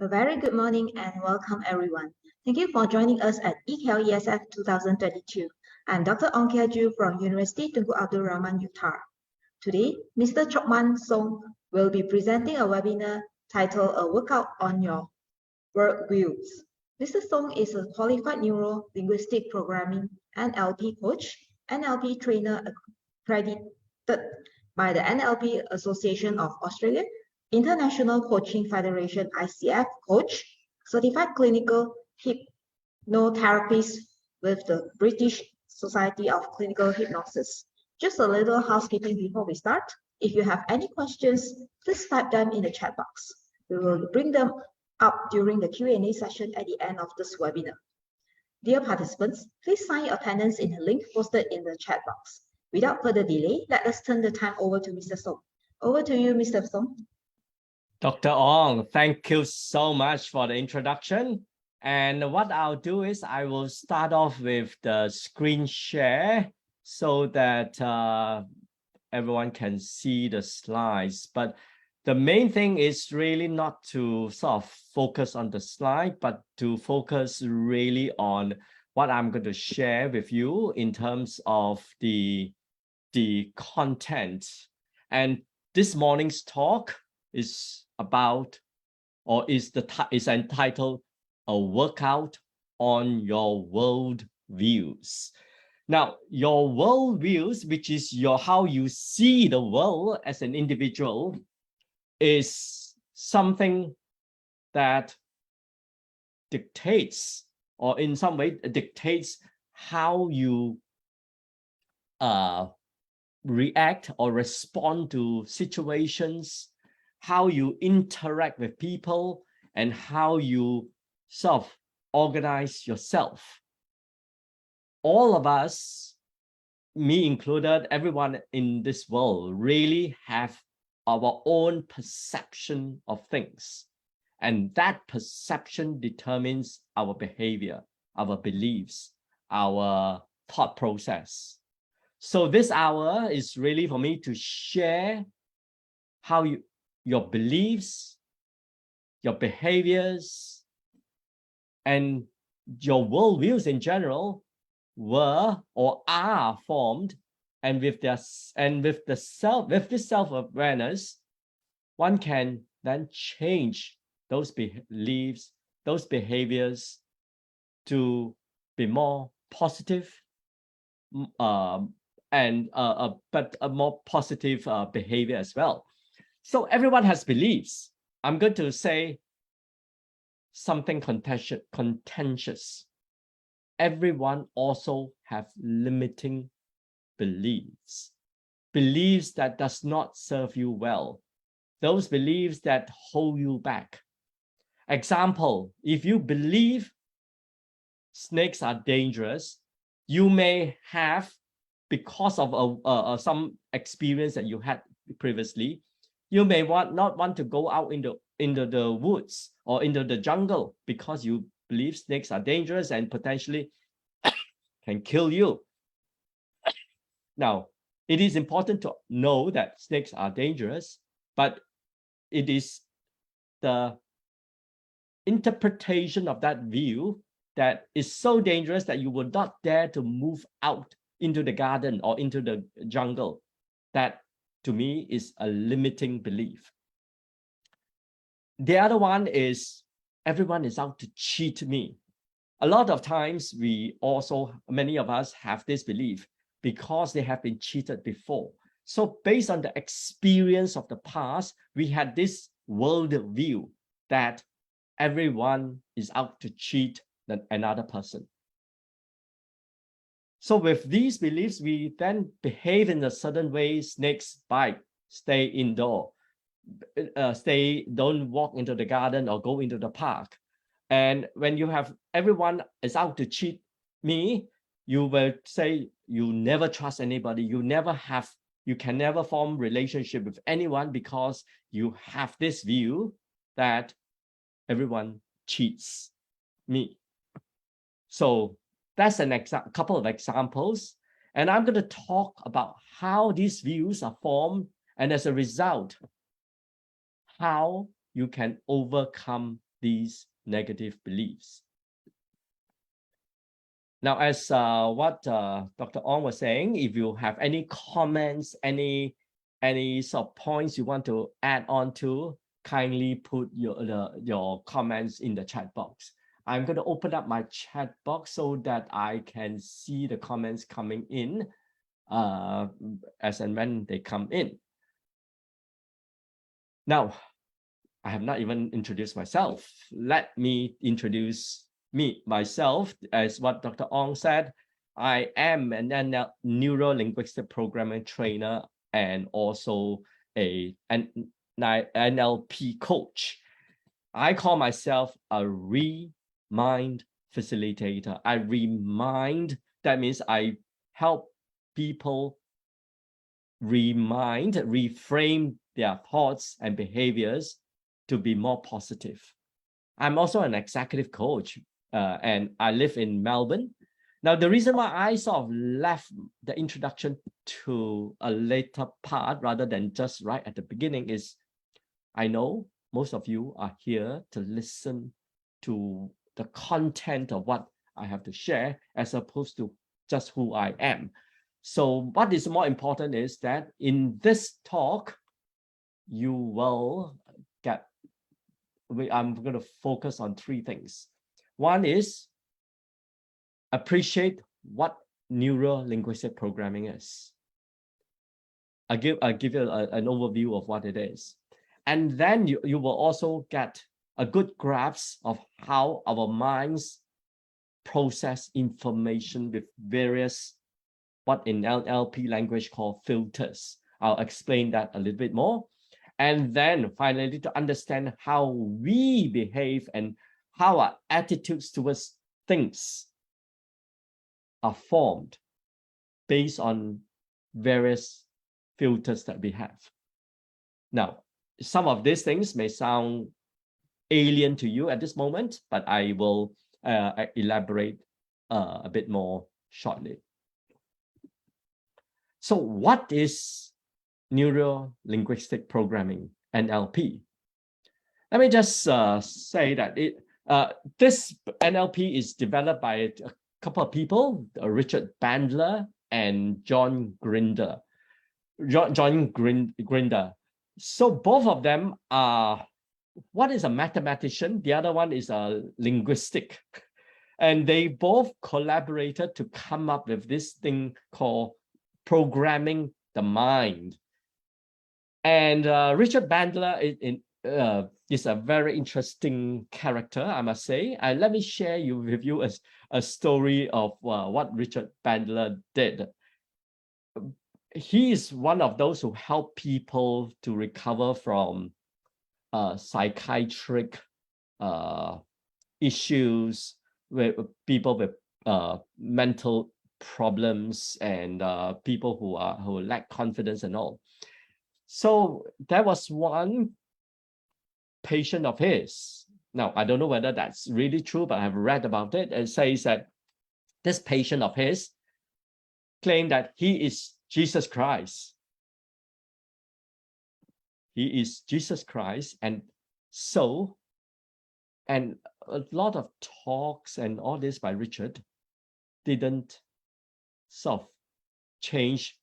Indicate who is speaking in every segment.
Speaker 1: A very good morning and welcome everyone. Thank you for joining us at e-KLESF 2022. I'm Dr. Ong Kia Ju from University Tunku Abdul Rahman, Utah. Today, Mr. Chokman Song will be presenting a webinar titled A Workout on Your Worldviews. Mr. Song is a qualified neuro-linguistic programming NLP coach, NLP trainer accredited by the NLP Association of Australia, International Coaching Federation ICF coach, certified clinical hypnotherapist with the British Society of Clinical Hypnosis. Just a little housekeeping before we start. If you have any questions, please type them in the chat box. We will bring them up during the Q&A session at the end of this webinar. Dear participants, please sign your attendance in the link posted in the chat box. Without further delay, let us turn the time over to Mr. Song. Over to you, Mr. Song.
Speaker 2: Dr. Ong, thank you so much for the introduction. And what I'll do is I will start off with the screen share so that everyone can see the slides. But the main thing is really not to sort of focus on the slide, but to focus really on what I'm going to share with you in terms of the content. And this morning's talk is about, or is entitled A Workout on Your Worldviews. Now, your worldviews, which is how you see the world as an individual, is something that dictates, or in some way dictates how you react or respond to situations, how you interact with people, and how you self-organize yourself. All of us, me included, everyone in this world really have our own perception of things. And that perception determines our behavior, our beliefs, our thought process. So this hour is really for me to share how your beliefs, your behaviors, and your worldviews in general were or are formed, and with this self-awareness, one can then change those beliefs, those behaviors to be more positive, but a more positive behavior as well. So everyone has beliefs. I'm going to say something contentious. Everyone also have limiting beliefs that does not serve you well, those beliefs that hold you back. Example, if you believe snakes are dangerous, you may have, because of some experience that you had previously, you may not want to go out into the woods or into the jungle because you believe snakes are dangerous and potentially can kill you. Now, it is important to know that snakes are dangerous, but it is the interpretation of that view that is so dangerous that you would not dare to move out into the garden or into the jungle. That, to me, is a limiting belief. The other one is everyone is out to cheat me. A lot of times many of us have this belief because they have been cheated before. So based on the experience of the past, we had this world view that everyone is out to cheat another person. So with these beliefs, we then behave in a certain way. Snakes bite, stay indoor, don't walk into the garden or go into the park. And when you have everyone is out to cheat me, you will say you never trust anybody. You can never form relationship with anyone because you have this view that everyone cheats me. So that's a couple of examples. And I'm going to talk about how these views are formed, and as a result, how you can overcome these negative beliefs. Now, as what Dr. Ong was saying, if you have any comments, any sort of points you want to add on to, kindly put your comments in the chat box. I'm going to open up my chat box so that I can see the comments coming in as and when they come in. Now, I have not even introduced myself. Let me introduce myself. As what Dr. Ong said, I am an neuro-linguistic programming trainer and also an NLP coach. I call myself a remind facilitator. I remind, that means I help people reframe their thoughts and behaviors to be more positive. I'm also an executive coach and I live in Melbourne. Now, the reason why I sort of left the introduction to a later part rather than just right at the beginning is I know most of you are here to listen to the content of what I have to share as opposed to just who I am. So what is more important is that in this talk, you will get, I'm going to focus on three things. One is appreciate what neuro-linguistic programming is. I'll give you an overview of what it is. And then you will also get a good grasp of how our minds process information with various, what in NLP language called filters. I'll explain that a little bit more. And then finally, to understand how we behave and how our attitudes towards things are formed based on various filters that we have. Now, some of these things may sound alien to you at this moment, but I will elaborate a bit more shortly. So what is neuro-linguistic programming, NLP? Let me just say that this NLP is developed by a couple of people, Richard Bandler and John Grinder. So both of them are, one is a mathematician, the other one is a linguistic. And they both collaborated to come up with this thing called programming the mind. And Richard Bandler is a very interesting character, I must say. And let me share with you a story of what Richard Bandler did. He is one of those who help people to recover from psychiatric issues, with people with mental problems and people who lack confidence and all. So there was one patient of his. Now, I don't know whether that's really true, but I've read about it. It says that this patient of his claimed that he is Jesus Christ. He is Jesus Christ. And so, and a lot of talks and all this by Richard didn't sort of change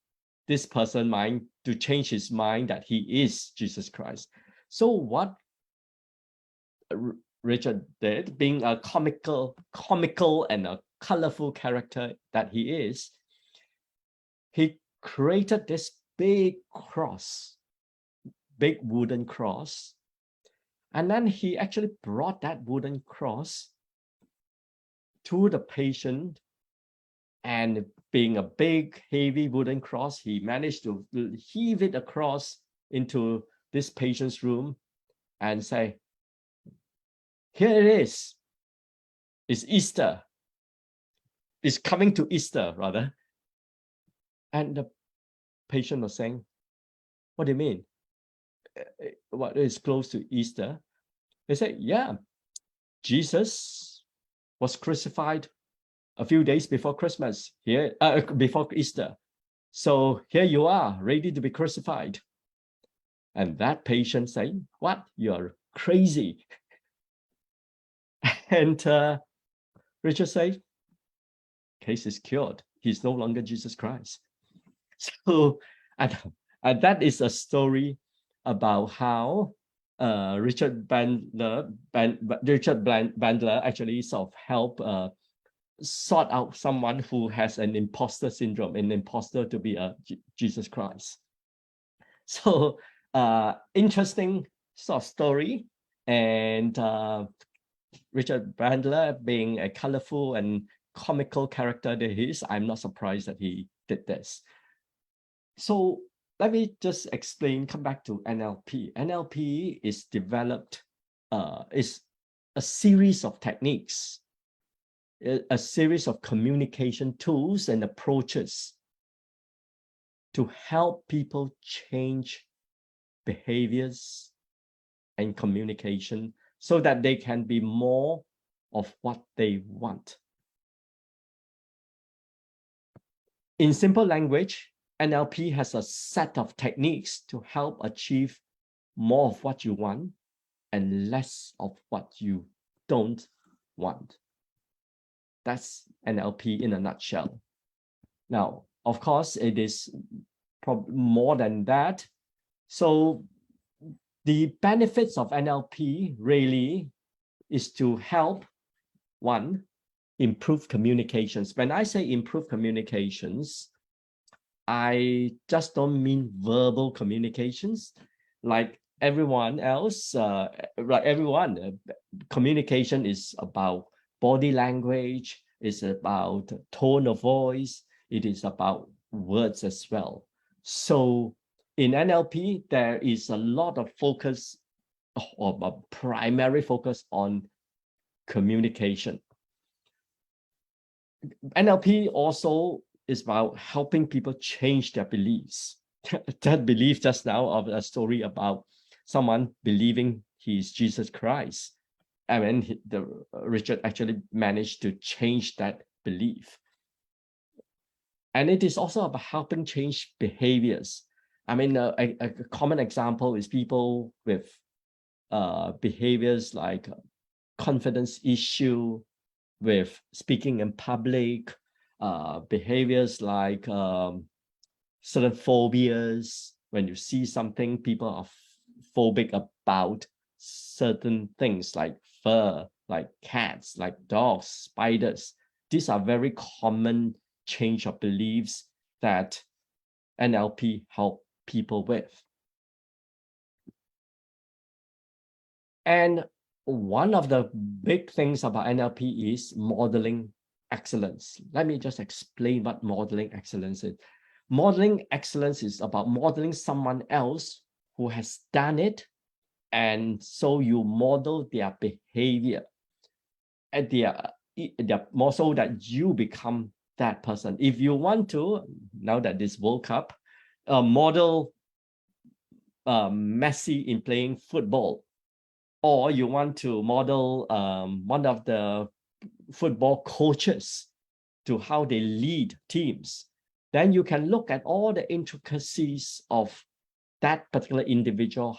Speaker 2: this person's mind to change his mind that he is Jesus Christ. So what Richard did, being a comical and a colorful character that he is, he created this big cross, big wooden cross. And then he actually brought that wooden cross to the patient, and being a big, heavy wooden cross, he managed to heave it across into this patient's room and say, here it is. It's Easter. It's coming to Easter, rather. And the patient was saying, what do you mean? What is close to Easter? They said, yeah, Jesus was crucified a few days before Christmas, before Easter. So here you are, ready to be crucified. And that patient saying, what? You're crazy. And Richard said, case is cured. He's no longer Jesus Christ. So, and that is a story about how Richard Bandler actually sort of helped sort out someone who has an imposter syndrome, an imposter to be a Jesus Christ. So interesting sort of story. And Richard Bandler, being a colorful and comical character that he is, I'm not surprised that he did this. So let me just explain, come back to NLP. NLP is developed, is a series of techniques, a series of communication tools and approaches to help people change behaviors and communication so that they can be more of what they want. In simple language, NLP has a set of techniques to help achieve more of what you want and less of what you don't want. That's NLP in a nutshell. Now, of course, it is probably more than that. So the benefits of NLP really is to help, one, improve communications. When I say improve communications, I just don't mean verbal communications. Like everyone else, communication is about body language, it's about tone of voice, it is about words as well. So in NLP, there is a lot of focus, or a primary focus on communication. NLP also is about helping people change their beliefs. That belief just now of a story about someone believing he's Jesus Christ. I mean, Richard actually managed to change that belief. And it is also about helping change behaviors. I mean, a common example is people with behaviors like confidence issue, with speaking in public, behaviors like certain phobias. When you see something, people are phobic about certain things like fur, like cats, like dogs, spiders. These are very common change of beliefs that NLP help people with. And one of the big things about NLP is modeling excellence. Let me just explain what modeling excellence is. Modeling excellence is about modeling someone else who has done it, and so you model their behavior and more so that you become that person. If you want to, now that this World Cup, model Messi in playing football, or you want to model one of the football coaches to how they lead teams, then you can look at all the intricacies of that particular individual,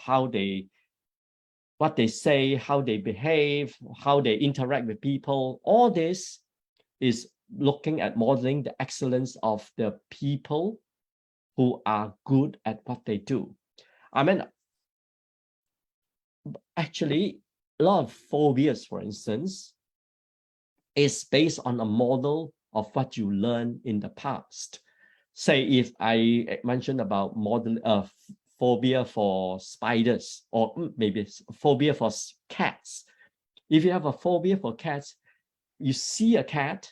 Speaker 2: what they say, how they behave, how they interact with people. All this is looking at modeling the excellence of the people who are good at what they do. I mean, actually, a lot of phobias, for instance, is based on a model of what you learned in the past. Say if I mentioned about model phobia for spiders, or maybe phobia for cats. If you have a phobia for cats, you see a cat,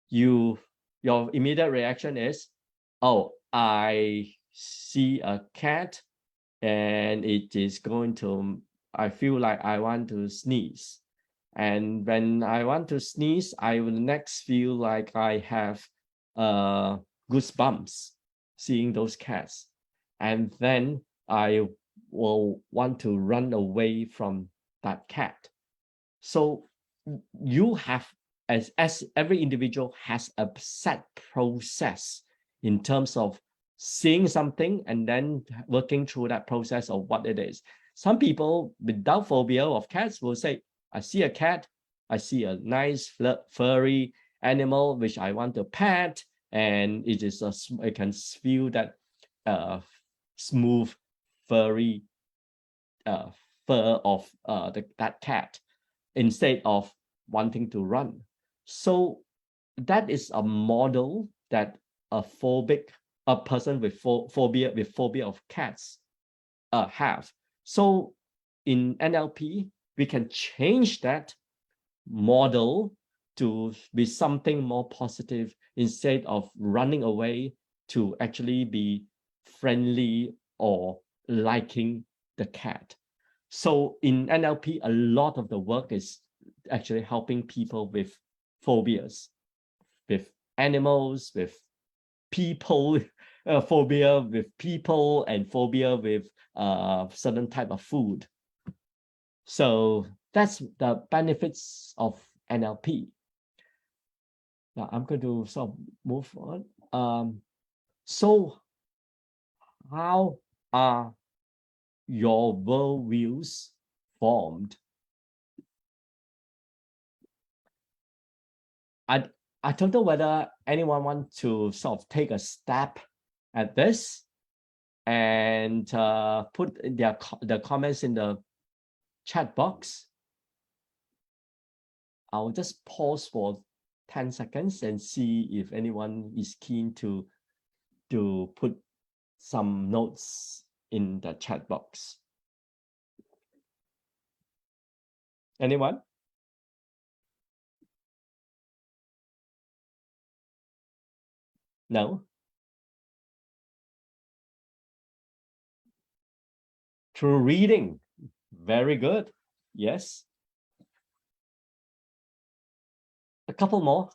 Speaker 2: your immediate reaction is, oh, I see a cat and it is going to, I feel like I want to sneeze. And when I want to sneeze, I will next feel like I have goosebumps seeing those cats. And then I will want to run away from that cat. So you have, as every individual has a set process in terms of seeing something and then working through that process of what it is. Some people without phobia of cats will say, I see a cat, I see a nice furry animal which I want to pet, and I can feel that smooth furry fur of that cat instead of wanting to run. So that is a model that a person with phobia of cats have. So in NLP, we can change that model to be something more positive instead of running away, to actually be friendly or liking the cat. So in NLP, a lot of the work is actually helping people with phobias, with animals, with people, phobia with people, and phobia with certain type of food. So that's the benefits of NLP. Now I'm going to sort of move on. So how are your worldviews formed? I don't know whether anyone wants to sort of take a step at this and put the comments in the chat box. I'll just pause for 10 seconds and see if anyone is keen to put some notes in the chat box. Anyone? No? Through reading. Very good. Yes. A couple more.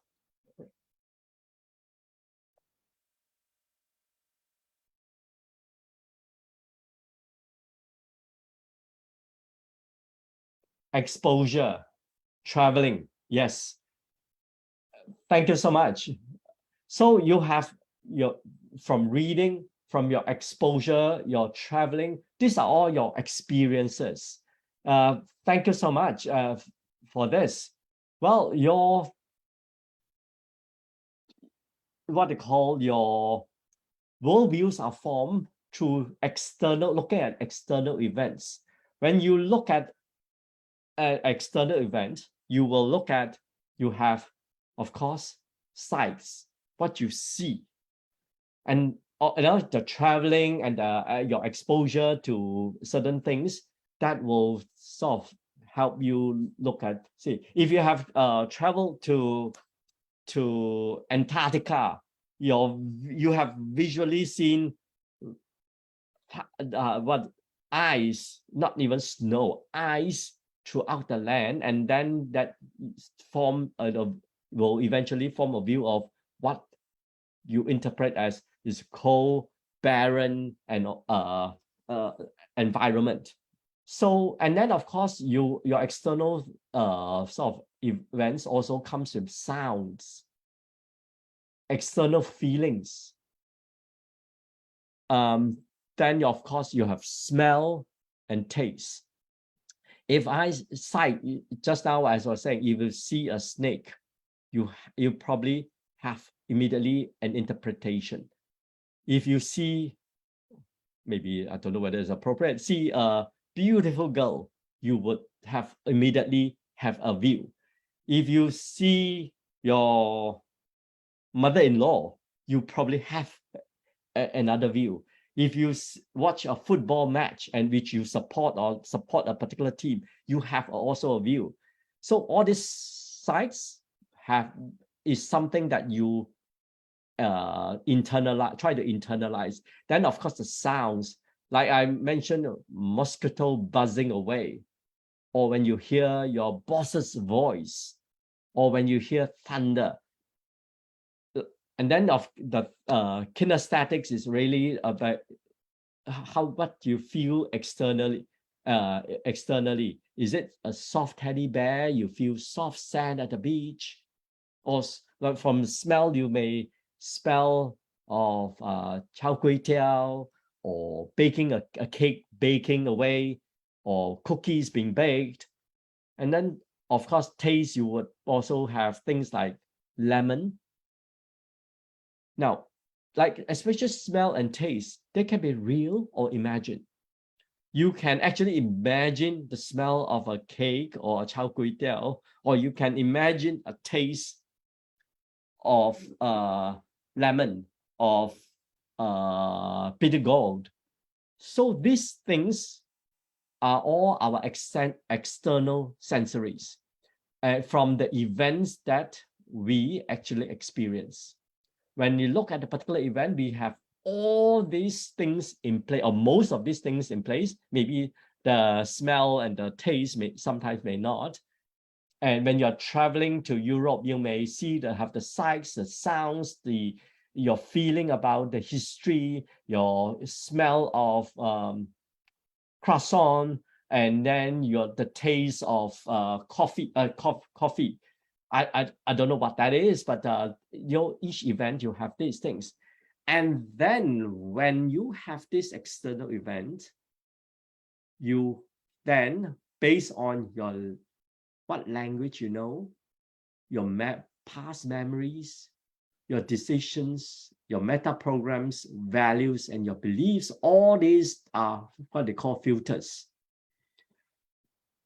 Speaker 2: Exposure. Traveling. Yes. Thank you so much. So you have from reading, from your exposure, your traveling, these are all your experiences. Thank you so much for this. Well, what they call your worldviews are formed through looking at external events. When you look at an external event, you have, of course, sights, what you see, and the traveling and your exposure to certain things that will sort of help you look at. See, if you have traveled to Antarctica, you have visually seen what ice, not even snow, ice throughout the land, and then that will eventually form a view of what you interpret as this cold, barren, and environment. So, and then of course your external sort of events also comes with sounds, external feelings. Then of course you have smell and taste. If I sight, just now as I was saying, if you see a snake, you probably have immediately an interpretation. If you see, maybe I don't know whether it's appropriate, see a beautiful girl, you would immediately have a view. If you see your mother-in-law, you probably have another view. If you watch a football match and which you support a particular team, you have also a view. So all these sites is something that you try to internalize. Then of course the sounds, like I mentioned, mosquito buzzing away, or when you hear your boss's voice, or when you hear thunder. And then of the kinesthetics is really about what you feel externally. Is it a soft teddy bear? You feel soft sand at the beach, or like from smell you may smell of chao kueh tiao, or baking a cake baking away, or cookies being baked. And then of course, taste, you would also have things like lemon. Now, like especially smell and taste, they can be real or imagined. You can actually imagine the smell of a cake or a chao gui tiao, or you can imagine a taste of lemon, of bitter gourd. So these things are all our external sensories from the events that we actually experience. When you look at a particular event, we have all these things in place, or most of these things in place. Maybe the smell and the taste sometimes may not. And when you're traveling to Europe, you may have the sights, the sounds, your feeling about the history, your smell of croissant, and then the taste of coffee. I don't know what that is, but each event you have these things. And then when you have this external event, you then, based on what language you know, your past memories, your decisions, your meta programs, values, and your beliefs, all these are what they call filters.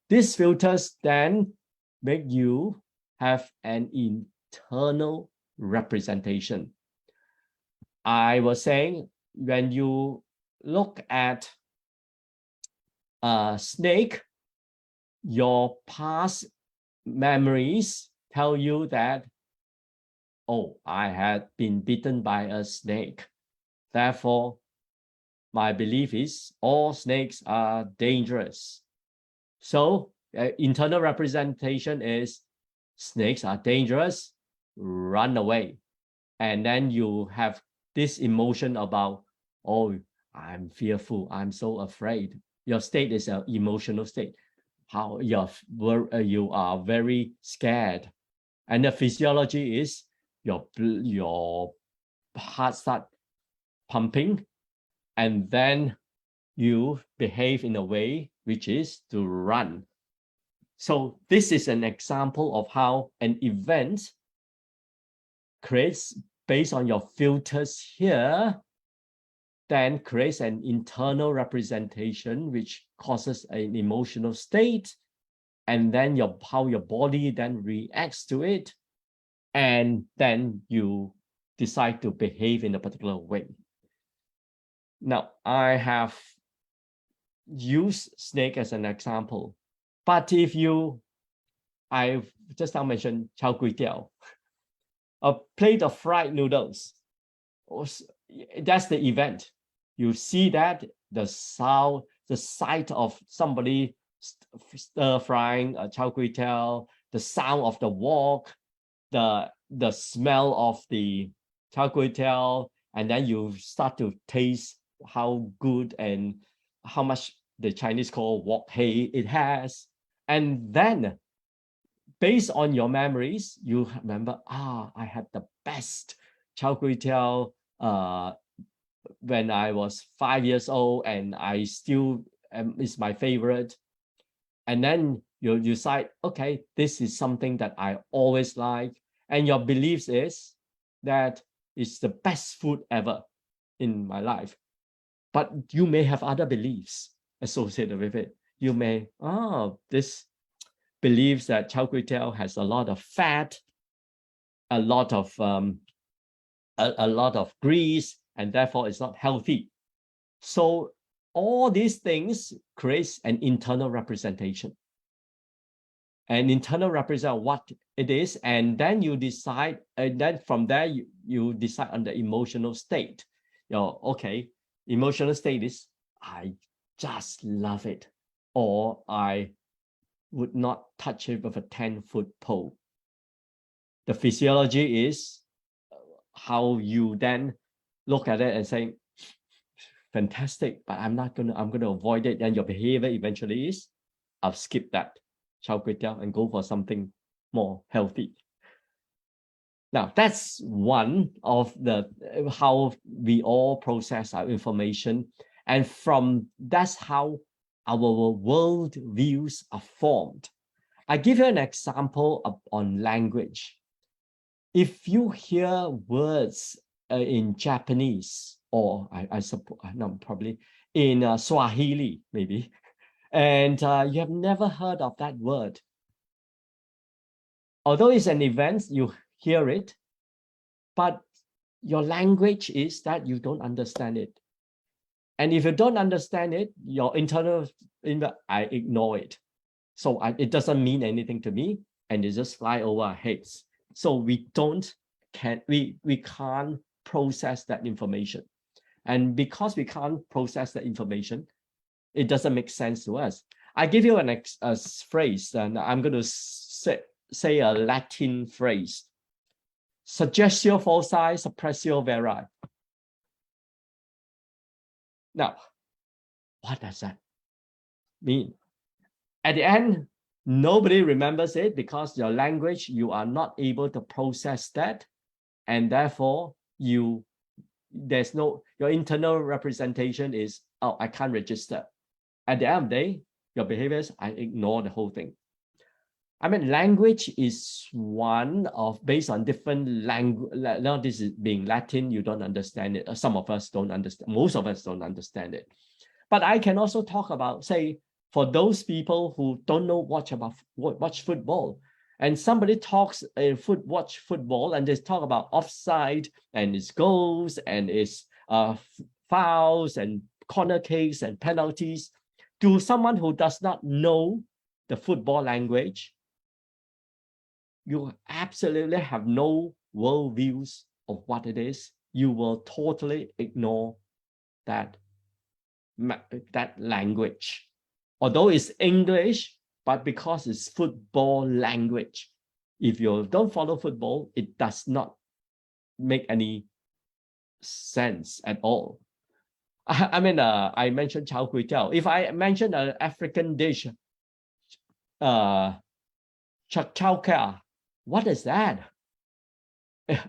Speaker 2: These filters then make you have an internal representation. I was saying, when you look at a snake, your past memories tell you that, oh, I had been bitten by a snake. Therefore, my belief is all snakes are dangerous. So internal representation is snakes are dangerous, run away. And then you have this emotion about, oh, I'm fearful, I'm so afraid. Your state is an emotional state. How you are very scared. And the physiology is your heart start pumping, and then you behave in a way which is to run. So this is an example of how an event creates, based on your filters here, then creates an internal representation which causes an emotional state, and then how your body then reacts to it, and then you decide to behave in a particular way. Now, I have used snake as an example, but if I've just now mentioned chao gui tiao, a plate of fried noodles, that's the event. You see that the sight of somebody stir frying a chao gui tiao, the sound of the wok, the smell of the chao gui tiao, and then you start to taste how good and how much the Chinese call wok hei it has. And then based on your memories, you remember, I had the best chao gui tiao when I was 5 years old, and I still is my favorite. And then you decide, okay, this is something that I always like, and your beliefs is that it's the best food ever in my life. But you may have other beliefs associated with it. You may, this believes that chao gui tiao has a lot of fat, a lot of grease, and therefore it's not healthy. So all these things creates an internal representation. An internal representation of what it is, and then you decide, and then from there you decide on the emotional state. Okay, emotional state is I just love it, or I would not touch it with a 10-foot pole. The physiology is how you then look at it and say, fantastic, but I'm going to avoid it. And your behavior eventually is, I'll skip that chao gui tiao and go for something more healthy. Now, that's one of how we all process our information. And that's how our world views are formed. I give you an example on language. If you hear words in Japanese, or I suppose, no, probably in Swahili, maybe, and you have never heard of that word, although it's an event, you hear it, but your language is that you don't understand it. And if you don't understand it, your internal, I ignore it. So it doesn't mean anything to me, and it just fly over our heads. So we can't process that information. And because we can't process that information, it doesn't make sense to us. I give you a phrase, and I'm going to say a Latin phrase. Suggestio falsi, suppressio veri. Now, what does that mean? At the end, nobody remembers it because your language, you are not able to process that. And therefore, your internal representation is, oh, I can't register. At the end of the day, your behaviors, I ignore the whole thing. I mean, language is one of, based on different language. Now, this is being Latin, you don't understand it. Some of us don't understand, most of us don't understand it. But I can also talk about, say, for those people who don't know watch football, and somebody talks watch football, and they talk about offside and its goals and its fouls and corner kicks and penalties, to someone who does not know the football language, you absolutely have no worldviews of what it is. You will totally ignore that language. Although it's English, but because it's football language, if you don't follow football, it does not make any sense at all. I mean, I mentioned chao kui tiao. If I mention an African dish, chak chao kia, what is that?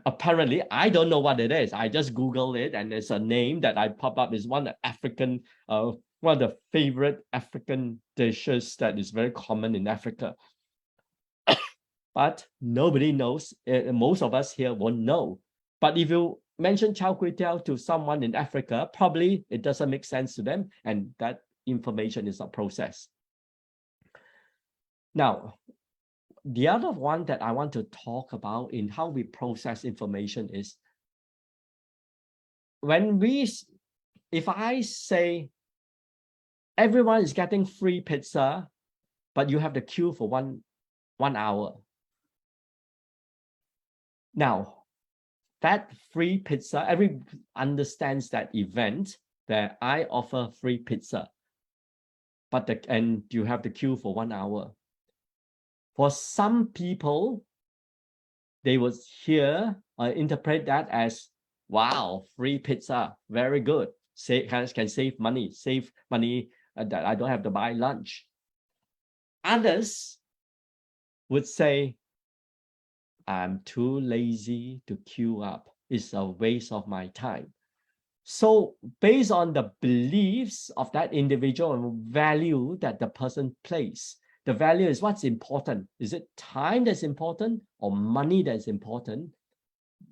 Speaker 2: Apparently, I don't know what it is. I just Google it, and it's a name that I pop up. Is one African, one of the favorite African dishes that is very common in Africa. But nobody knows. Most of us here won't know. But if you mention chao kui tiao to someone in Africa, probably it doesn't make sense to them, and that information is not processed. Now, the other one that I want to talk about in how we process information is if I say everyone is getting free pizza, but you have the queue for one hour. Now, that free pizza, everyone understands that event that I offer free pizza, and you have the queue for 1 hour. For some people, they would interpret that as, wow, free pizza, very good. Can save money that I don't have to buy lunch. Others would say, I'm too lazy to queue up. It's a waste of my time. So based on the beliefs of that individual and value that the person places, the value is what's important. Is it time that's important or money that's important?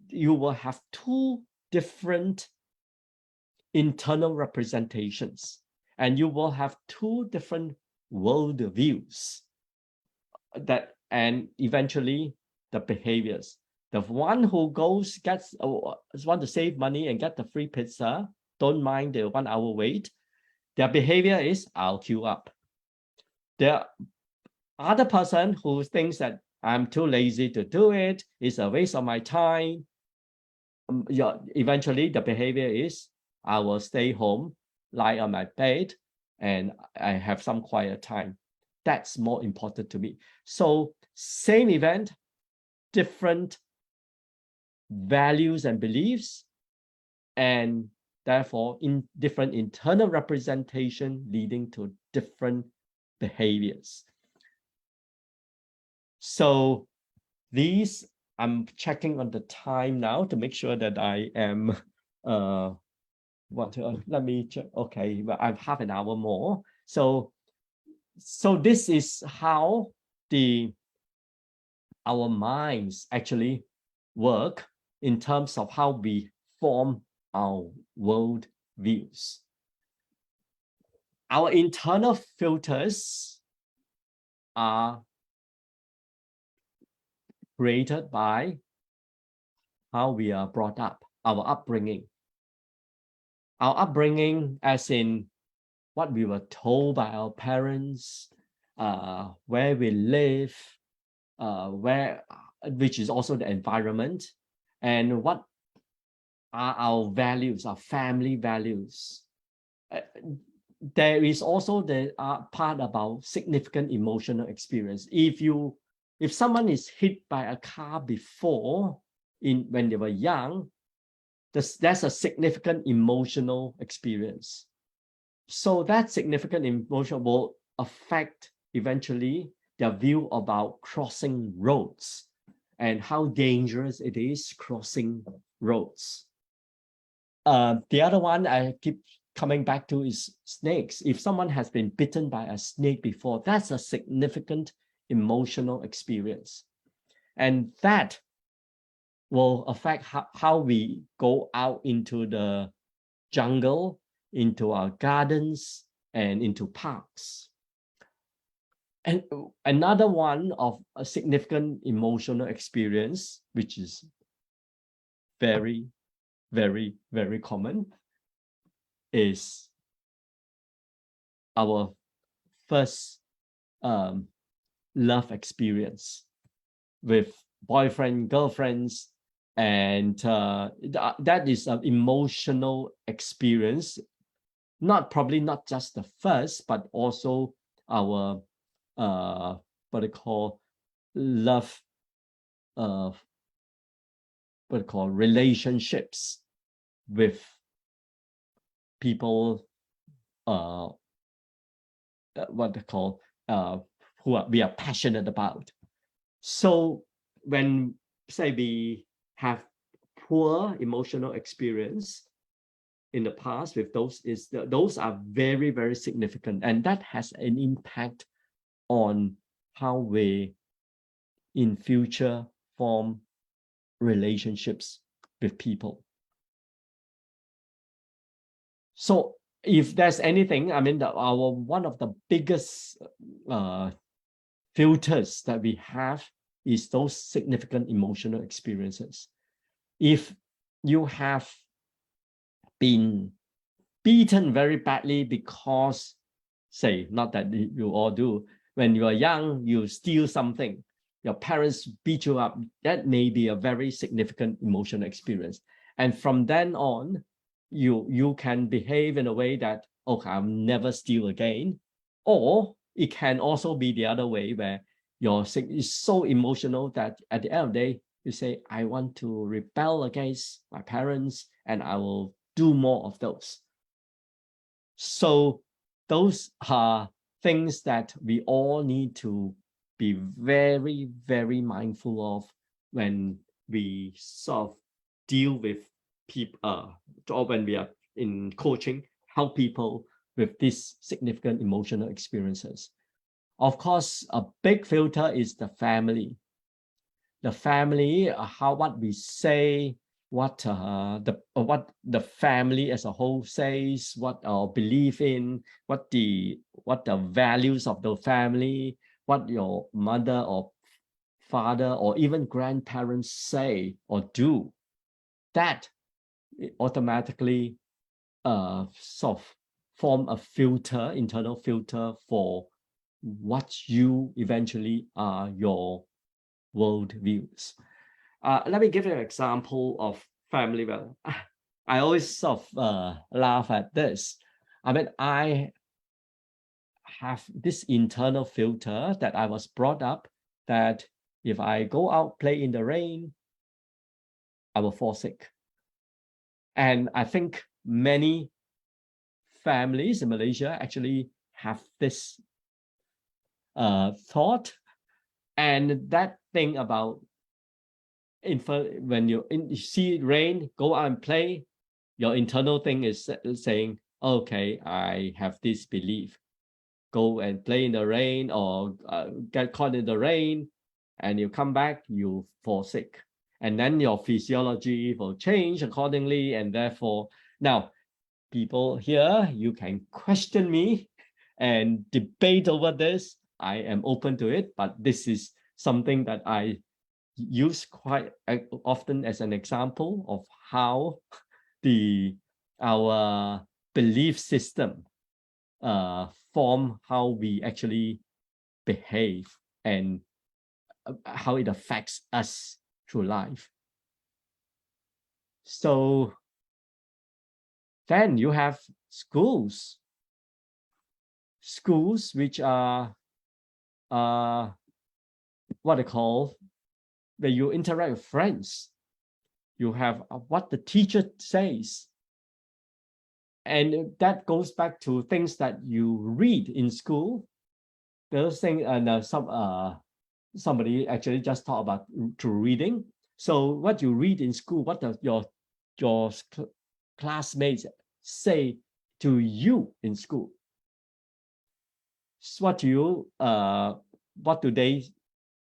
Speaker 2: You will have two different internal representations, and you will have two different worldviews and eventually the behaviors. The one who want to save money and get the free pizza, don't mind the 1 hour wait. Their behavior is, I'll queue up. The other person who thinks that I'm too lazy to do it, it's a waste of my time. Eventually the behavior is, I will stay home, lie on my bed, and I have some quiet time. That's more important to me. So same event, different values and beliefs, and therefore in different internal representation leading to different behaviors. So these, I'm checking on the time now to make sure that I am let me check. Okay, but I have half an hour more. So this is how our minds actually work in terms of how we form our world views. Our internal filters are created by how we are brought up, our upbringing. Our upbringing, as in what we were told by our parents, where we live, which is also the environment, and what are our values, our family values. There is also the part about significant emotional experience. If someone is hit by a car before, when they were young, that's a significant emotional experience. So that significant emotion will affect eventually their view about crossing roads and how dangerous it is crossing roads. The other one I keep coming back to is snakes. If someone has been bitten by a snake before, that's a significant emotional experience. And that will affect how we go out into the jungle, into our gardens, and into parks. And another one of a significant emotional experience, which is very, very, very common, is our first love experience with boyfriend, girlfriends, and that is an emotional experience. Probably not just the first, but also our what they call love, what they call relationships with people, what they call we are passionate about. So when say we have poor emotional experience in the past with those are very, very significant, and that has an impact on how we in future form relationships with people. So if there's anything, I mean, one of the biggest filters that we have is those significant emotional experiences. If you have been beaten very badly because, say, not that you all do, when you are young, you steal something, your parents beat you up, that may be a very significant emotional experience. And from then on, you can behave in a way that, okay, I'll never steal again. Or it can also be the other way, where is so emotional that at the end of the day, you say, I want to rebel against my parents and I will do more of those. So those are things that we all need to be very, very mindful of when we sort of deal with people, or when we are in coaching, help people with these significant emotional experiences. Of course, a big filter is the family. The family, what we say, what the family as a whole says, what our belief in, what the values of the family, what your mother or father or even grandparents say or do, that automatically sort of form a filter, internal filter for what you eventually are your worldviews. Let me give you an example of family. Well, I always sort of laugh at this. I mean, I have this internal filter that I was brought up that if I go out, play in the rain, I will fall sick. And I think many families in Malaysia actually have this thought, and that thing about when you see rain, go out and play, your internal thing is saying, okay, I have this belief. go and play in the rain or get caught in the rain, and you come back, you fall sick. And then your physiology will change accordingly. And therefore, now people here, you can question me and debate over this. I am open to it, but this is something that I use quite often as an example of how our belief system form how we actually behave and how it affects us through life. So then you have schools which are what they call, where you interact with friends. You have what the teacher says, and that goes back to things that you read in school. Those things, and somebody actually just talked about through reading. So what you read in school, what does your classmates say to you in school? What do they,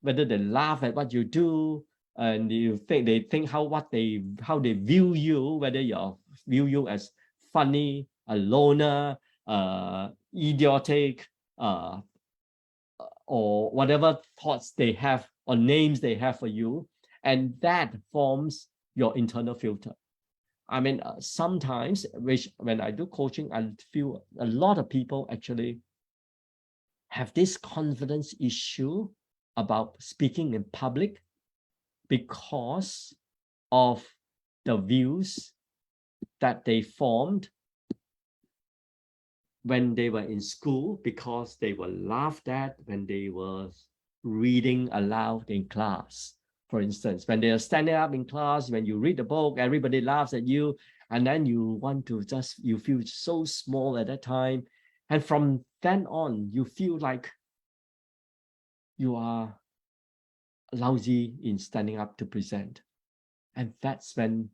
Speaker 2: whether they laugh at what you do, and they think how they view you, whether view you as funny, a loner, idiotic, or whatever thoughts they have or names they have for you, and that forms your internal filter. I mean, sometimes, when I do coaching, I feel a lot of people actually have this confidence issue about speaking in public because of the views that they formed when they were in school, because they were laughed at when they were reading aloud in class. For instance, when they are standing up in class, when you read the book, everybody laughs at you, and then you feel so small at that time. And from then on, you feel like you are lousy in standing up to present. And that's when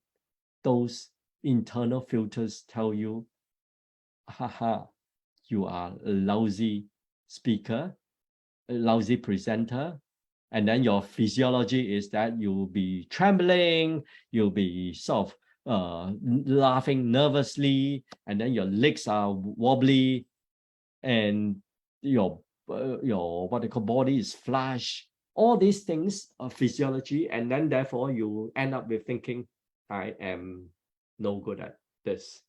Speaker 2: those internal filters tell you, haha, you are a lousy speaker, a lousy presenter. And then your physiology is that you'll be trembling, you'll be sort of laughing nervously, and then your legs are wobbly, and your what they call body is flash. All these things are physiology, and then therefore you end up with thinking, I am no good at this.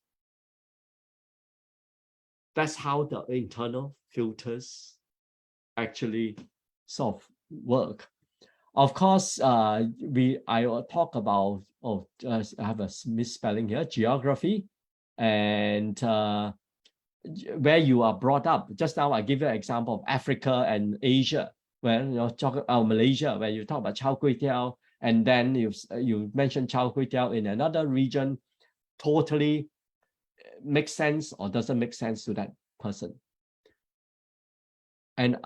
Speaker 2: That's how the internal filters actually sort of work. Of course, I will talk about, I have a misspelling here, geography, and where you are brought up. Just now I give you an example of Africa and Asia, where Malaysia, where you talk about chao kway teow, and then you mention chao kway teow in another region, totally makes sense or doesn't make sense to that person. And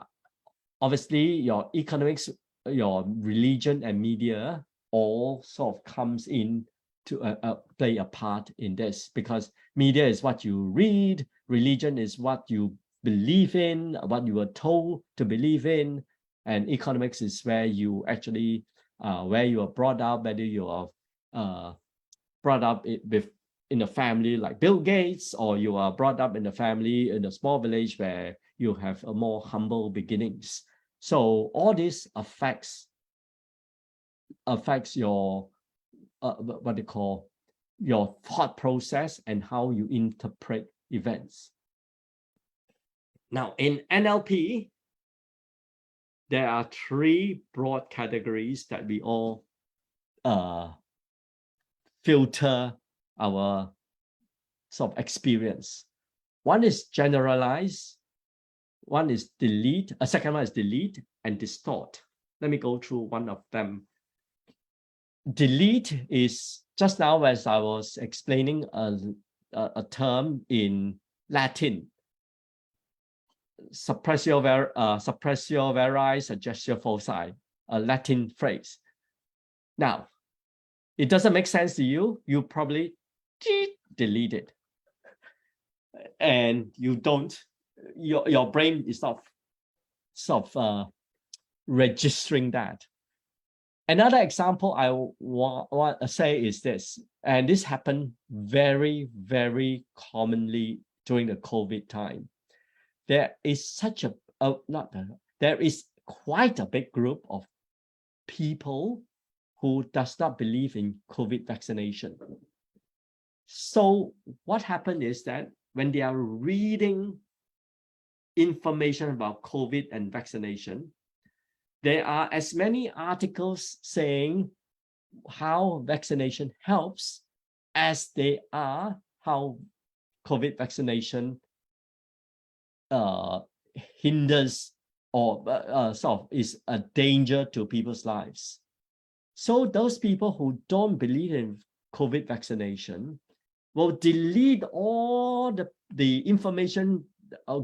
Speaker 2: obviously your economics, your religion and media all sort of comes in to play a part in this, because media is what you read, religion is what you believe in, what you were told to believe in, and economics is where you actually where you are brought up, whether you are brought up in a family like Bill Gates, or you are brought up in a family in a small village where you have a more humble beginnings. So all this affects your what they call your thought process and how you interpret events. Now in NLP, there are three broad categories that we all filter our sort of experience. One is generalize, one is delete, a second one is delete and distort. Let me go through one of them. Delete is, just now as I was explaining a term in Latin, suppressio veri, suggestio falsi, a Latin phrase. Now, it doesn't make sense to you, you probably delete it. And you don't your brain is not sort of registering that. Another example I want to say is this, and this happened very, very commonly during the COVID time. There is there is quite a big group of people who does not believe in COVID vaccination. So what happened is that when they are reading information about COVID and vaccination, there are as many articles saying how vaccination helps as they are how COVID vaccination hinders or sort of is a danger to people's lives. So those people who don't believe in COVID vaccination will delete all the information,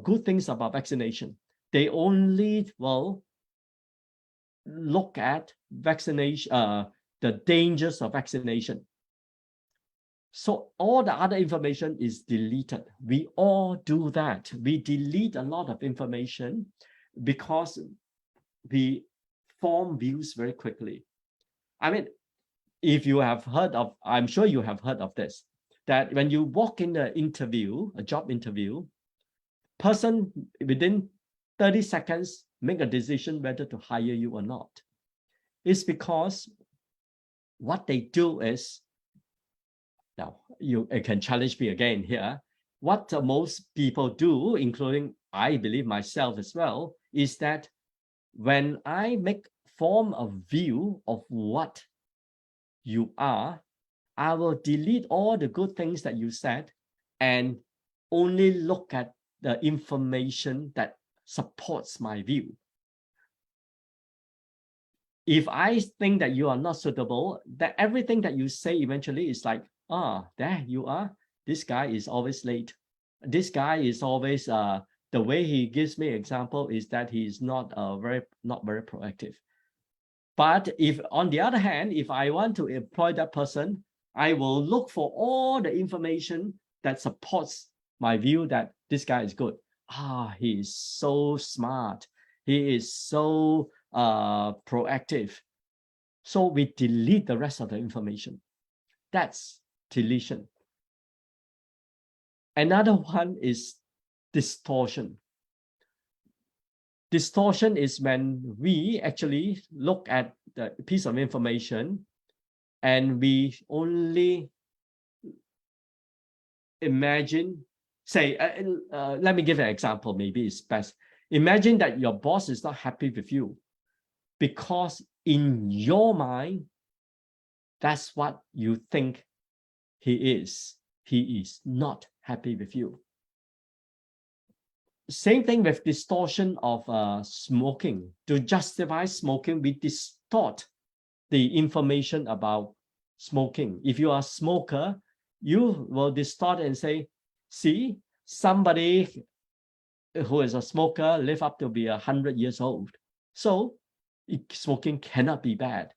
Speaker 2: good things about vaccination. They only will look at vaccination, the dangers of vaccination. So all the other information is deleted. We all do that. We delete a lot of information because we form views very quickly. I mean, if you have heard of, I'm sure you have heard of this, that when you walk in the interview, a job interview, person within 30 seconds make a decision whether to hire you or not. It's because what they do is, now you can challenge me again here, what most people do, including I believe myself as well, is that when I form a view of what you are, I will delete all the good things that you said and only look at the information that supports my view. If I think that you are not suitable, that everything that you say eventually is like, there you are. This guy is always late. This guy is always, the way he gives me example is that he's not very proactive. But if on the other hand, if I want to employ that person, I will look for all the information that supports my view that this guy is good. He is so smart. He is so proactive. So we delete the rest of the information. That's deletion. Another one is distortion. Distortion is when we actually look at the piece of information and we only imagine, say, let me give an example, maybe it's best. Imagine that your boss is not happy with you because in your mind, that's what you think he is. He is not happy with you. Same thing with distortion of smoking. To justify smoking, we distort the information about smoking. If you are a smoker, you will distort and say, see, somebody who is a smoker live up to be 100 years old. So smoking cannot be bad.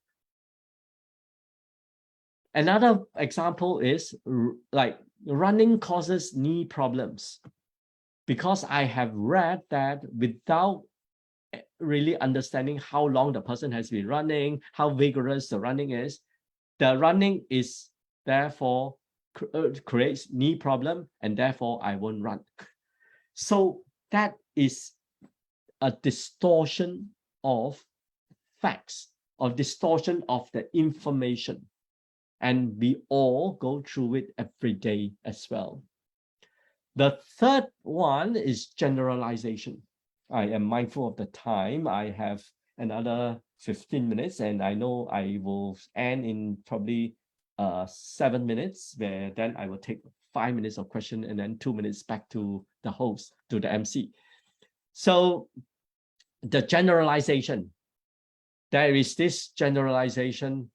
Speaker 2: Another example is like running causes knee problems. Because I have read that without really understanding how long the person has been running, how vigorous the running is, the running is therefore creates knee problem, and therefore I won't run. So that is a distortion of facts, or distortion of the information. And we all go through it every day as well. The third one is generalization. I am mindful of the time. I have another 15 minutes, and I know I will end in probably 7 minutes, where then I will take 5 minutes of question and then 2 minutes back to the host, to the MC. So the generalization, there is this generalization,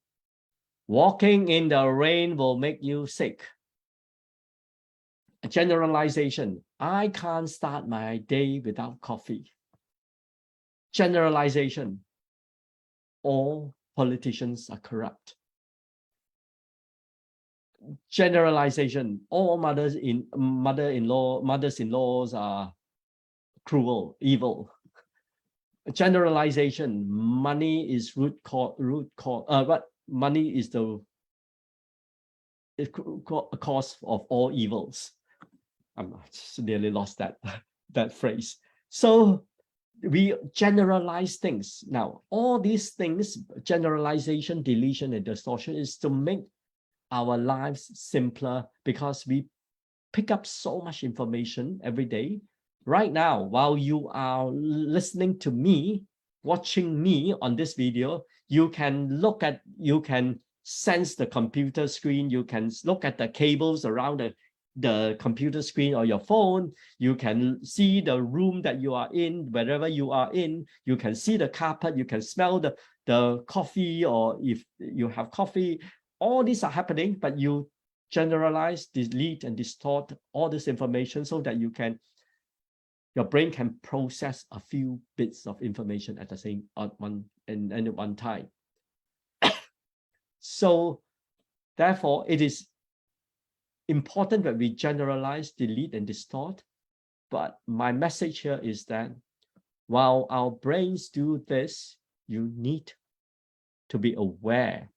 Speaker 2: walking in the rain will make you sick. Generalization, I can't start my day without coffee. Generalization, all politicians are corrupt. Generalization, all mothers-in-laws are cruel, evil. Generalization, money is but money is the cause of all evils. I'm nearly lost that phrase. So we generalize things. Now, all these things, generalization, deletion, and distortion, is to make our lives simpler, because we pick up so much information every day. Right now, while you are listening to me, watching me on this video, you can sense the computer screen, you can look at the cables around the computer screen or your phone, you can see the room that you are in, wherever you are in, you can see the carpet, you can smell the coffee, or if you have coffee. All these are happening, but you generalize, delete, and distort all this information so that your brain can process a few bits of information at the same one time. So therefore, it is important that we generalize, delete, and distort. But my message here is that while our brains do this, you need to be aware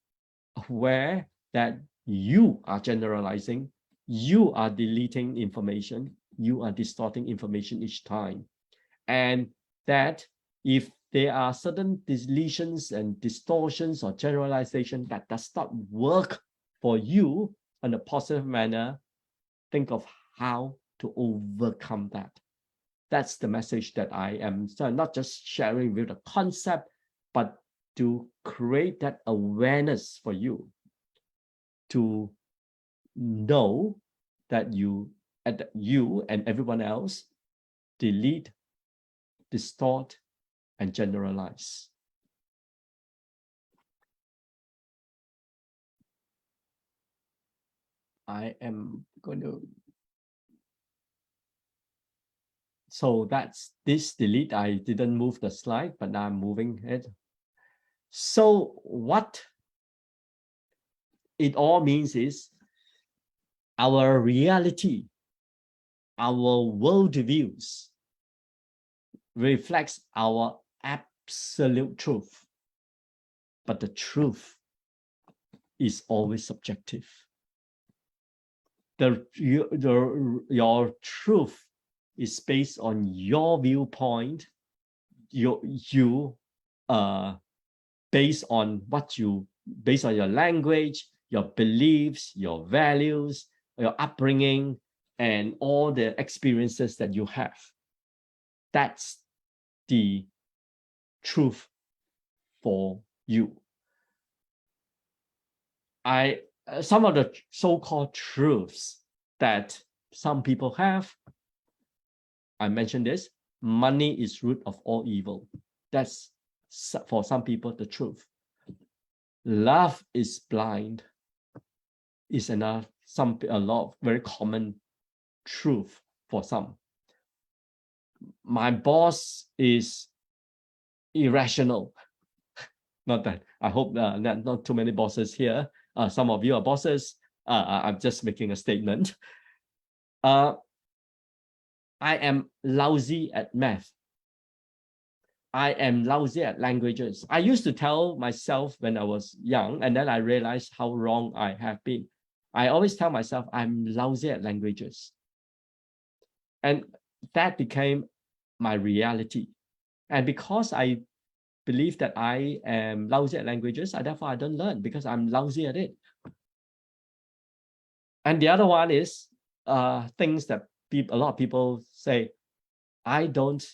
Speaker 2: that you are generalizing, you are deleting information, you are distorting information each time. And that if there are certain deletions and distortions or generalization that does not work for you in a positive manner, think of how to overcome that. That's the message that I am not just sharing with the concept, but to create that awareness for you, to know that you and everyone else delete, distort, and generalize. I am going to. So that's this delete. I didn't move the slide, but now I'm moving it. So what it all means is our reality, our worldviews reflects our absolute truth. But the truth is always subjective. Your truth is based on your viewpoint, based on your language, your beliefs, your values, your upbringing, and all the experiences that you have. That's the truth for you. Some of the so-called truths that some people have, I mentioned this: money is root of all evil. That's, for some people, the truth. Love is blind is a lot of very common truth for some. My boss is irrational. Not that I hope not too many bosses here. Some of you are bosses. I'm just making a statement. I am lousy at math. I am lousy at languages. I used to tell myself when I was young, and then I realized how wrong I have been. I always tell myself I'm lousy at languages. And that became my reality. And because I believe that I am lousy at languages, therefore I don't learn, because I'm lousy at it. And the other one is things that a lot of people say, I don't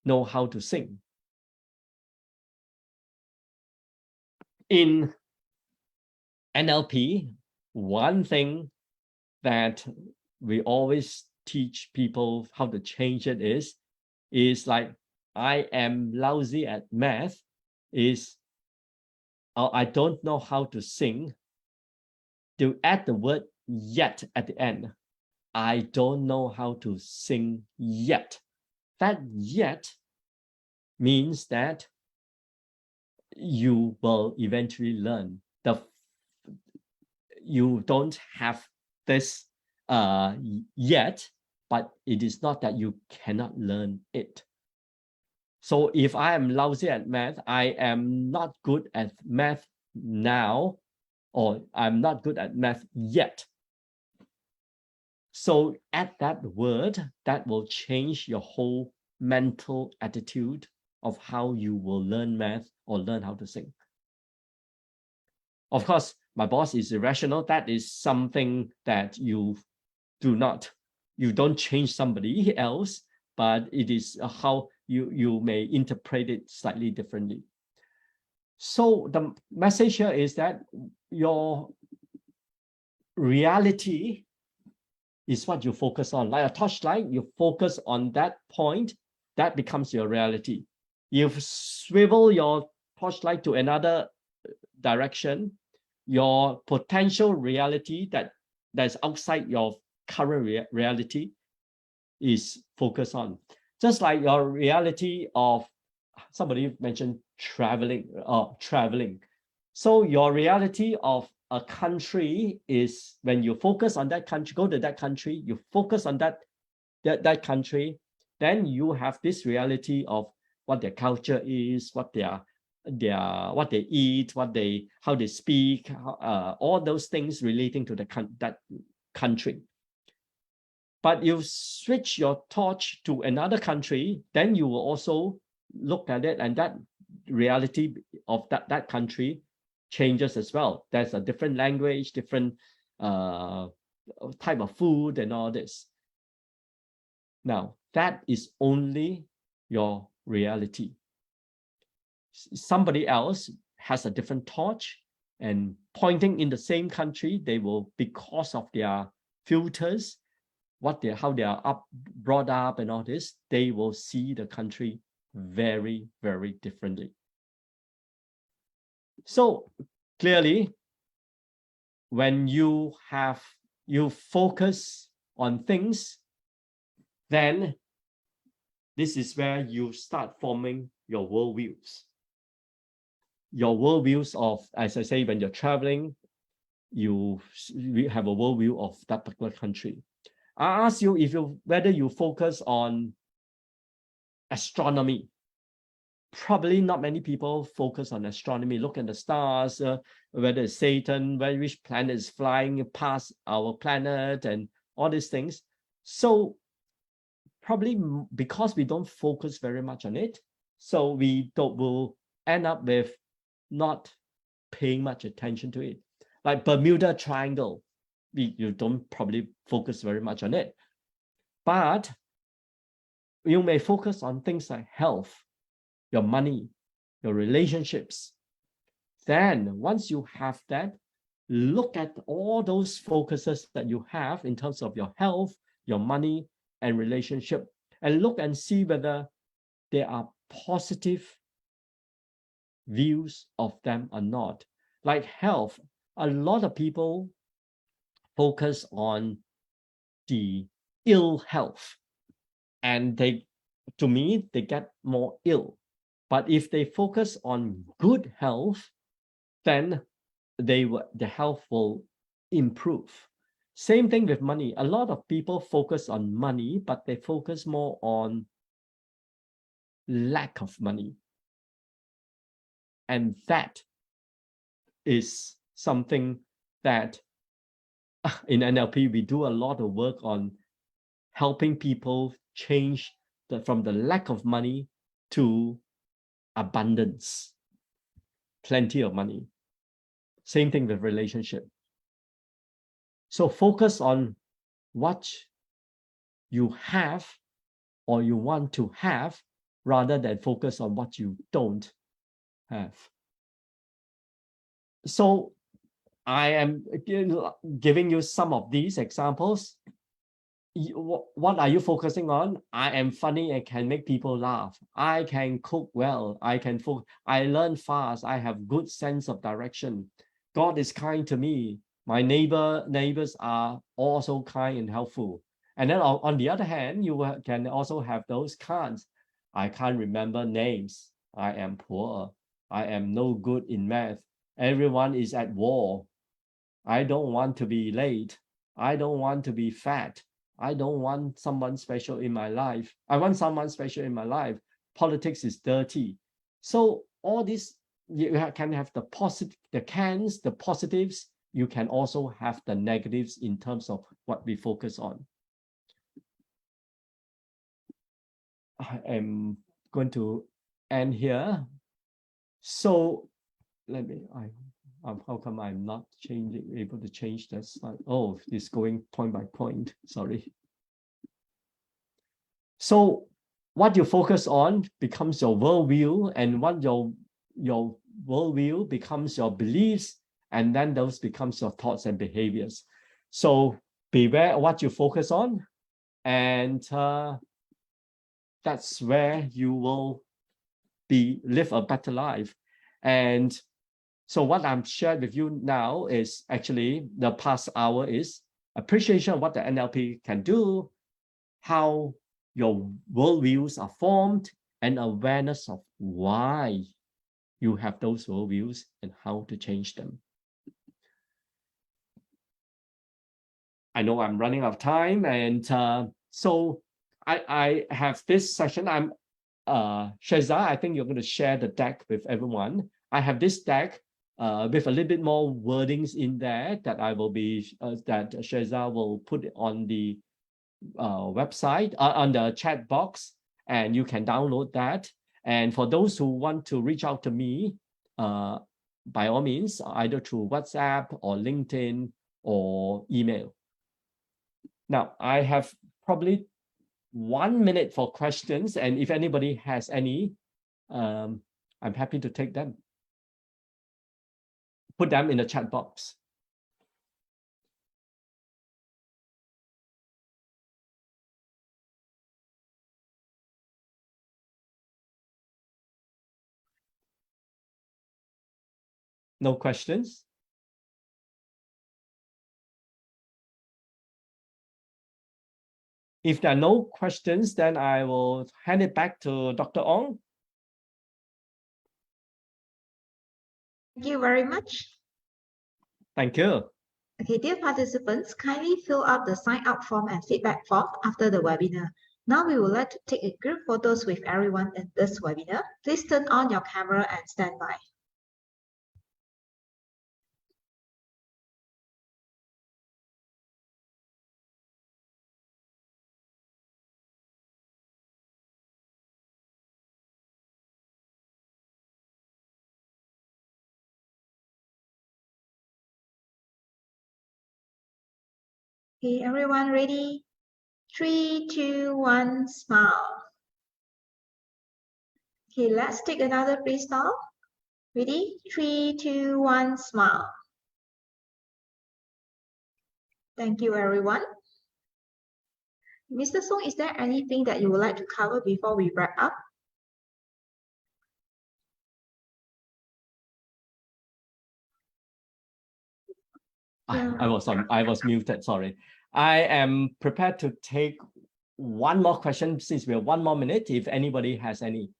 Speaker 2: know how to sing. In NLP, one thing that we always teach people how to change it is like, I am lousy at math, is I don't know how to sing, to add the word yet at the end. I don't know how to sing yet. That yet means that you will eventually learn. You don't have this yet, but it is not that you cannot learn it. So if I am lousy at math, I am not good at math now, or I'm not good at math yet. So add that word, that will change your whole mental attitude of how you will learn math or learn how to sing. Of course, my boss is irrational. That is something that you don't change somebody else, but it is how you may interpret it slightly differently. So the message here is that your reality is what you focus on. Like a torchlight, you focus on that point, that becomes your reality. You swivel your torchlight to another direction, your potential reality that's outside your current reality is focused on. Just like your reality of, somebody mentioned traveling. So your reality of a country is when you focus on that country, go to that country, you focus on that country, then you have this reality of what their culture is, what what they eat, how they speak, all those things relating to that country. But you switch your torch to another country, then you will also look at it, and that reality of that country changes as well. There's a different language, different type of food and all this. Now, that is only your reality. Somebody else has a different torch and pointing in the same country, they will, because of their filters, how they are brought up and all this, they will see the country very, very differently. So clearly, when you focus on things, then this is where you start forming your worldviews. Your worldviews of, as I say, when you're traveling, you have a worldview of that particular country. I ask you whether you focus on astronomy. Probably not many people focus on astronomy, look at the stars, whether it's Saturn, which planet is flying past our planet and all these things. So probably because we don't focus very much on it, so will end up with not paying much attention to it. Like Bermuda Triangle, you don't probably focus very much on it. But you may focus on things like health, your money, your relationships. Then once you have that, look at all those focuses that you have in terms of your health, your money, and relationship, and look and see whether there are positive views of them or not. Like health, a lot of people focus on the ill health, and they get more ill. But if they focus on good health, then the health will improve. Same thing with money. A lot of people focus on money, but they focus more on lack of money. And that is something that in NLP, we do a lot of work on helping people change from the lack of money to abundance, plenty of money. Same thing with relationship. So focus on what you have or you want to have rather than focus on what you don't have. So I am giving you some of these examples. What are you focusing on? I am funny and can make people laugh. I can cook well. I learn fast. I have good sense of direction. God is kind to me. My neighbors are also kind and helpful. And then on the other hand, you can also have those cons. I can't remember names. I am poor. I am no good in math. Everyone is at war. I don't want to be late. I don't want to be fat. I don't want someone special in my life. I want someone special in my life. Politics is dirty. So all this, you can have the positive, the cans, the positives. You can also have the negatives in terms of what we focus on. I am going to end here. So let me, how come I'm not able to change that slide? Oh, it's going point by point, sorry. So what you focus on becomes your worldview, and what your worldview becomes your beliefs, and then those becomes your thoughts and behaviors. So beware of what you focus on, and that's where you will live a better life. And so what I'm sharing with you now is actually the past hour is appreciation of what the NLP can do, how your worldviews are formed, and awareness of why you have those worldviews and how to change them. I know I'm running out of time, and so I have this session. I'm Sheza, I think you're going to share the deck with everyone. I have this deck with a little bit more wordings in there that I will be that Sheza will put on the website on the chat box, and you can download that. And for those who want to reach out to me, by all means, either through WhatsApp or LinkedIn or email. Now I have probably 1 minute for questions, and if anybody has any, I'm happy to take them. Put them in the chat box. No questions? If there are no questions, then I will hand it back to Dr. Ong.
Speaker 1: Thank you very much.
Speaker 2: Thank you.
Speaker 1: Okay, dear participants, kindly fill out the sign-up form and feedback form after the webinar. Now we would like to take a group photos with everyone in this webinar. Please turn on your camera and stand by. Okay, everyone ready? 3, 2, 1, smile. Okay, let's take another freestyle. Ready? 3, 2, 1, smile. Thank you, everyone. Mr. Song, is there anything that you would like to cover before we wrap up?
Speaker 2: I was muted, sorry. I am prepared to take one more question since we have 1 more minute, if anybody has any.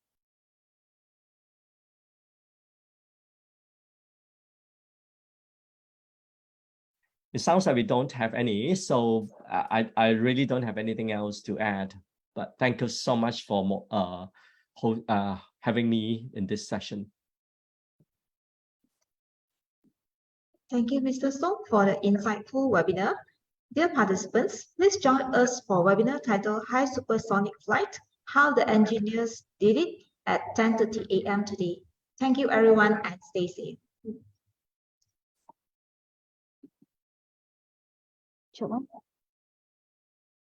Speaker 2: It sounds like we don't have any, so I really don't have anything else to add. But thank you so much for having me in this session.
Speaker 1: Thank you, Mr. Song, for the insightful webinar. Dear participants, please join us for webinar titled High Supersonic Flight, How the Engineers Did It at 10:30 a.m. today. Thank you, everyone, and stay safe. Sure.